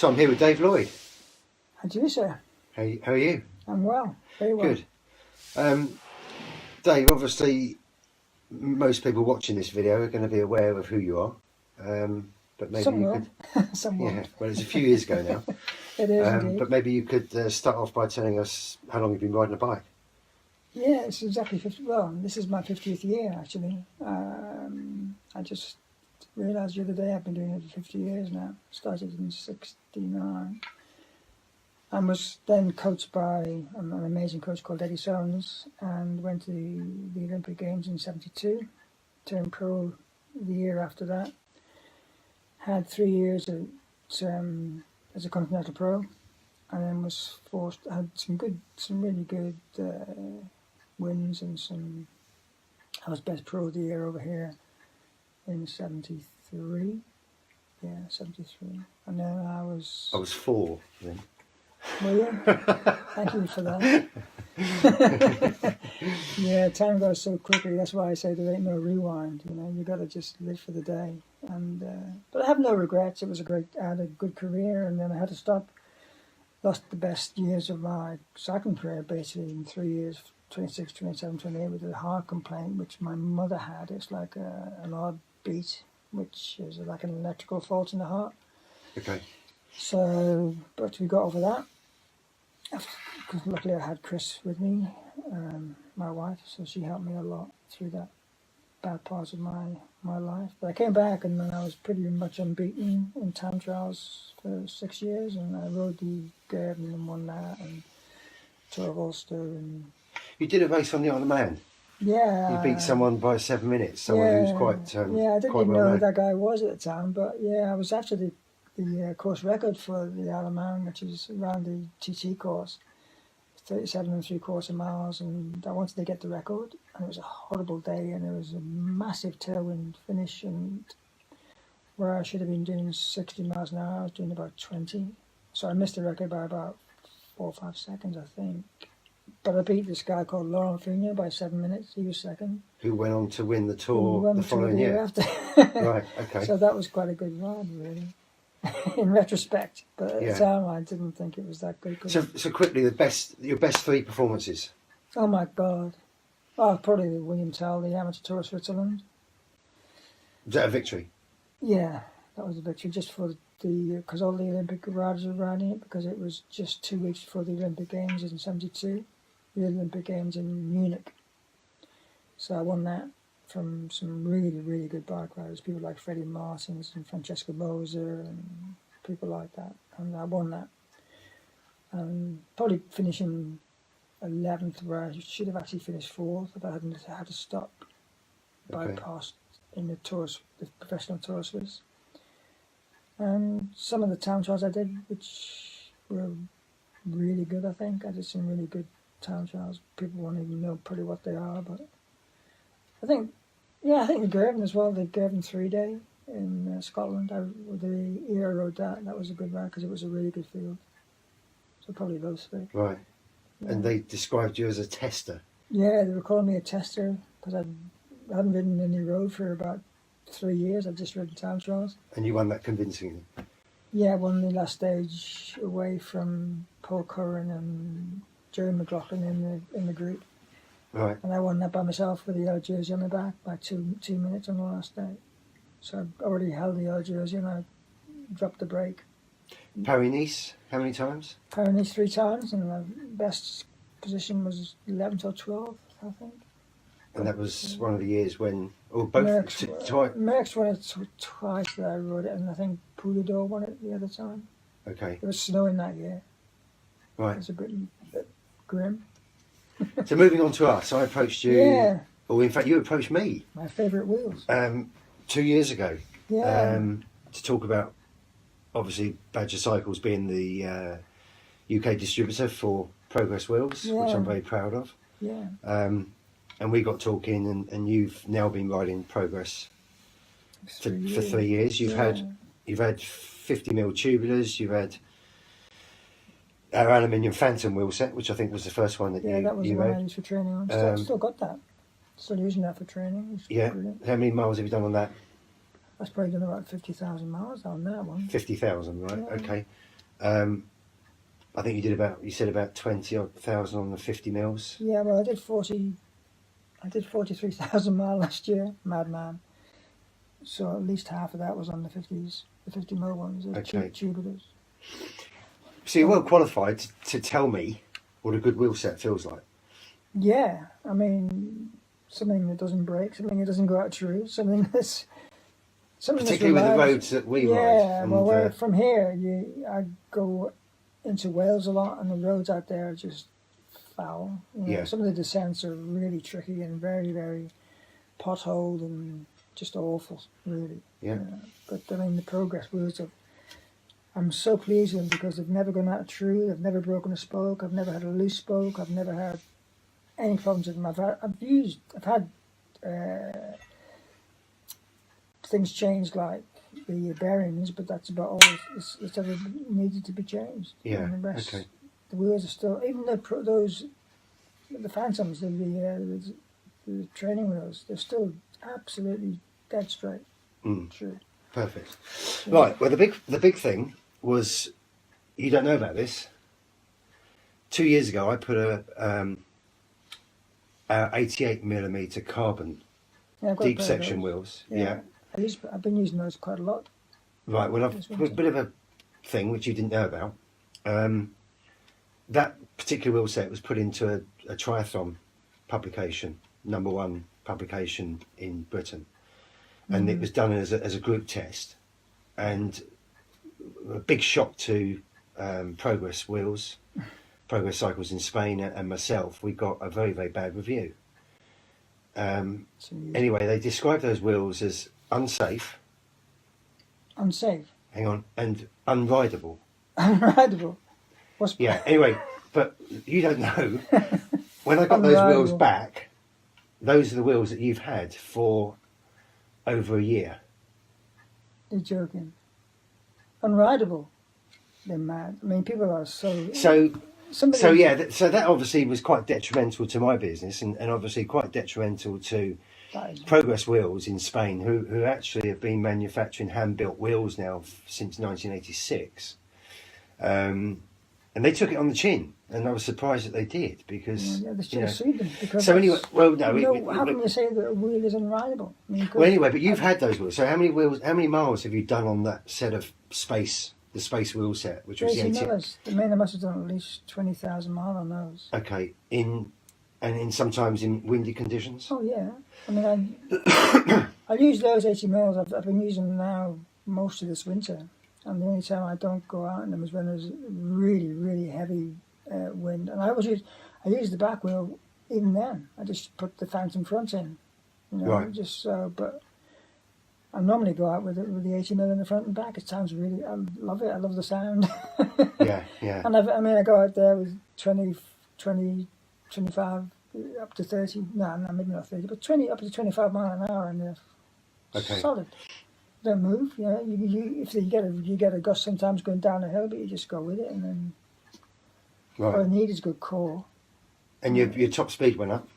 So I'm here with Dave Lloyd. How do you, sir? How are you? I'm well, very well. Good. Dave, obviously most people watching this video are going to be aware of who you are. But maybe Some you will. could... Some won't. Yeah, well, it's a few years ago now. It is indeed. But maybe you could start off by telling us how long you've been riding a bike. Yeah, it's exactly 50. Well, this is my 50th year, actually. I just realised the other day I've been doing it for 50 years now. Started in '69. And was then coached by an amazing coach called Eddie Soames, and went to the Olympic Games in '72. Turned pro the year after that. Had 3 years as a continental pro, and then was forced. Had some really good wins, and some. I was best pro of the year over here in '73. Yeah, '73, and then I was 4 then. Were you? Thank you for that. Yeah, time goes so quickly. That's why I say there ain't no rewind. You know, you got to just live for the day. And but I have no regrets. It was I had a good career, and then I had to stop. Lost the best years of my cycling career basically in 3 years, 26, 27, 28, with a heart complaint, which my mother had. It's like an odd beat, which is like an electrical fault in the heart. Okay. So, but we got over that. Because luckily I had Chris with me, my wife, so she helped me a lot through that bad part of my life. But I came back, and then I was pretty much unbeaten in time trials for 6 years, and I rode the Girvan and won that, and Tour of Ulster, and You did a race on the Isle of Man. yeah. You beat someone by 7 minutes. Someone who's quite yeah, I didn't quite even well know known. who that guy was at the time, but yeah, I was after the course record for the Isle of Man, which is around the TT course. 37 3/4 miles, and I wanted to get the record, and it was a horrible day, and there was a massive tailwind finish, and where I should have been doing 60 miles an hour, I was doing about 20, so I missed the record by about 4 or 5 seconds, I think. But I beat this guy called Laurent Fignon by 7 minutes. He was second. Who went on to win the He Tour won the the Tour following the year year. after. Right, okay. So that was quite a good ride, really, in retrospect. But at Yeah. the time, I didn't think it was that good. So quickly, your best 3 performances. Oh my God. Oh, probably the William Tell, the Amateur Tour of Switzerland. Was that a victory? Yeah, that was a victory just for because all the Olympic riders were riding it, because it was just 2 weeks before the Olympic Games in '72, the Olympic Games in Munich. So I won that from some really, really good bike riders, people like Freddie Martins and Francesco Moser and people like that. And I won that. Probably finishing 11th, where I should have actually finished 4th if I hadn't had to stop bypassed in the professional Tour Swiss. And some of the town trials I did, which were really good, I think. I did some really good town trials. People won't even know pretty what they are, but I think the Girvan as well, the Girvan 3-day in Scotland. The year I rode that was a good ride because it was a really good field. So probably those 3. Right. Yeah. And they described you as a tester. Yeah, they were calling me a tester because I hadn't ridden any road for about 3 years. I'd just ridden time trials. And you won that convincingly. Yeah, I won the last stage away from Paul Curran and Jerry McLaughlin in the group. Right. And I won that by myself with the yellow jersey on my back by 2 minutes on the last day. So I already held the yellow jersey, and I dropped the brake. Paris-Nice, how many times? Paris 3 times, and my best position was 11th or 12th, I think. And that was one of the years when, or both, Merckx won it twice that I rode it, and I think Poulidor won it the other time. Okay. It was snowing that year. Right. It was a bit grim. So moving on to us, I approached you. Yeah. Or in fact, you approached me. My favourite wheels. 2 years ago. Yeah. To talk about, obviously, Badger Cycles being the UK distributor for Progress Wheels, which I'm very proud of. Yeah. And we got talking, and you've now been riding Progress for 3 years. You've had 50mm tubulars. You've had our aluminium Phantom wheel set, which I think was the first one that that was the one I used for training on. Still got that. Still using that for training. Brilliant. How many miles have you done on that? That's probably done about 50,000 miles on that one. 50,000, right? Yeah. Okay. I think you said about 20,000 on the 50 mils. Yeah, well, I did 43,000 mile last year, madman. So at least half of that was on the 50s, the 50 mil ones, the tubulars. So you're well qualified to tell me what a good wheel set feels like. Yeah, I mean, something that doesn't break, something that doesn't go out true, something that's particularly with the roads that we ride. Yeah, well, from here, I go into Wales a lot, and the roads out there are just foul. Some of the descents are really tricky and very, very potholed and just awful, really. Yeah. But I mean, the progress wheels I'm so pleased with them because they've never gone out of true. They've never broken a spoke. I've never had a loose spoke. I've never had any problems with them. I've had things changed like the bearings, but that's about all it's ever needed to be changed. Yeah. And the rest, the wheels are still, even the Phantoms, the training wheels, they're still absolutely dead straight. True. Perfect. Yeah. Right. Well, the big thing was, you don't know about this. 2 years ago, I put a 88mm carbon deep section wheels. Yeah. I've been using those quite a lot. Right. Well, I've put a bit of a thing which you didn't know about. That particular wheel set was put into a triathlon publication, #1 publication in Britain, and it was done as a group test, and a big shock to Progress Cycles in Spain and myself. We got a very, very bad review. Anyway, they described those wheels as unsafe. Unsafe. Hang on, and unrideable. Unrideable. Anyway, but you don't know. When I got those wheels back, those are the wheels that you've had for over a year. You're joking. Unrideable. They're mad. I mean, people are so that obviously was quite detrimental to my business, and obviously quite detrimental to Progress Wheels in Spain, who actually have been manufacturing hand-built wheels now since 1986. And they took it on the chin, and I was surprised that they did, because they should have sued them. So anyway, well, no. How can you say that a wheel is unrideable? I mean, well, anyway, but you've had those wheels. So how many miles have you done on that set of the space wheel set, which was the 80? I must have done at least 20,000 miles on those. Okay, sometimes in windy conditions. Oh yeah, I mean, I use those 80 mils. I've been using them now most of this winter. And the only time I don't go out in them is when there's really, really heavy wind. And I use the back wheel even then. I just put the Phantom front in, right. Just so. But I normally go out with the 80mm in the front and back. It sounds really, I love it. I love the sound. Yeah. And I go out there with 20, 25, up to 30. No, maybe not 30, but 20 up to 25 mile an hour, and they're solid. Don't move, if you get a gust sometimes going down a hill, but you just go with it, and then what I need is good core. And your top speed went up?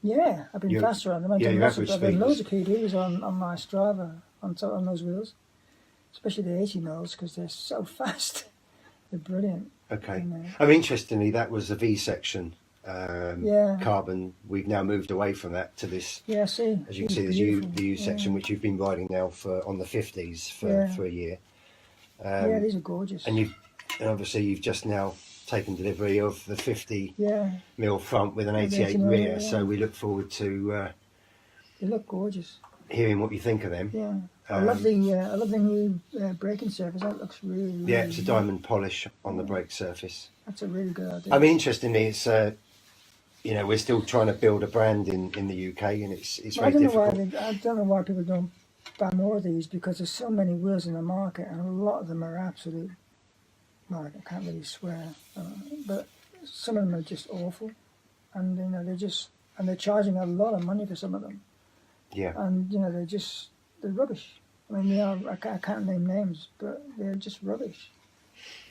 Yeah, I've been faster on them. I've done loads of PBs on my Strava on those wheels, especially the 80 mils, because they're so fast. They're brilliant. Okay. I mean, interestingly, that was a V section. Carbon. We've now moved away from that to this. Yeah, see. As you can see, the U section, which you've bin riding now on the 50s for a year. These are gorgeous. And obviously you've just now taken delivery of the 50 mil front with an 88 rear. Yeah. So we look forward to. They look gorgeous. Hearing what you think of them. Yeah. I love the new braking surface. That looks really it's a diamond polish on the brake surface. That's a really good idea. I mean, interestingly, it's we're still trying to build a brand in the UK, and it's very difficult. I don't know why people don't buy more of these, because there's so many wheels in the market, and a lot of them are absolute. Well, I can't really swear, but some of them are just awful, and they're charging a lot of money for some of them. Yeah. And they're rubbish. I mean, I can't name names, but they're just rubbish.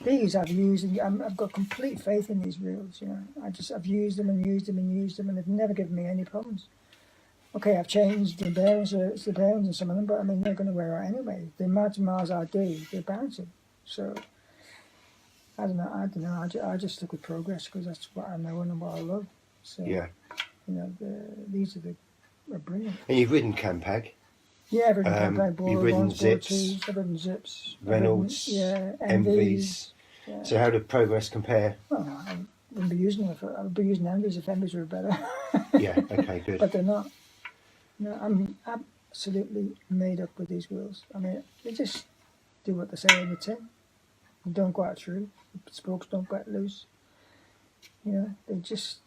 These I've used, and I've got complete faith in these wheels. I've used them and used them and used them, and they've never given me any problems. Okay, I've changed the bearings, in some of them, but I mean, they're going to wear out anyway. The amount of miles I do, they're bouncing. So I don't know. I just stick with progress because that's what I know and what I love. So Yeah. you know, these are brilliant. And you've ridden Campag, Yeah, I've ridden Campaign, Bora you've ridden 1s, Bora Zips, 2s, I've ridden Zips, Reynolds, I've ridden, Envies. Yeah. So how did progress compare? Well, I wouldn't be using them I would be using Envies if Envies were better. Yeah, okay, good. But they're not. No, I'm absolutely made up with these wheels. I mean, they just do what they say on the tin. They don't go out through. The spokes don't get loose. You know, they just.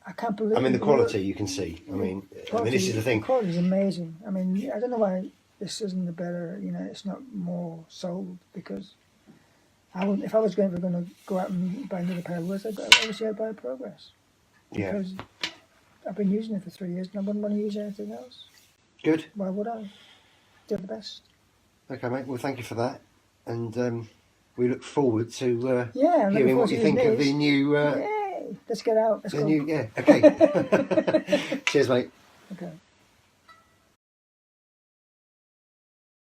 I can't believe. I mean, the quality you can see. I mean, this is the thing. The quality is amazing. I mean, I don't know why this isn't the better. You know, it's not more sold because I wouldn't. If I was going to go out and buy another pair of wheels, obviously I'd buy a Progress Yeah. because I've been using it for 3 years and I wouldn't want to use anything else. Good. Why would I? They're the best. Okay, mate. Well, thank you for that, and we look forward to Yeah, I'm hearing looking what forward you to think using of the these. new. Yay! Let's get out. Let's The go. new. Yeah. Okay. Cheers, mate. Okay.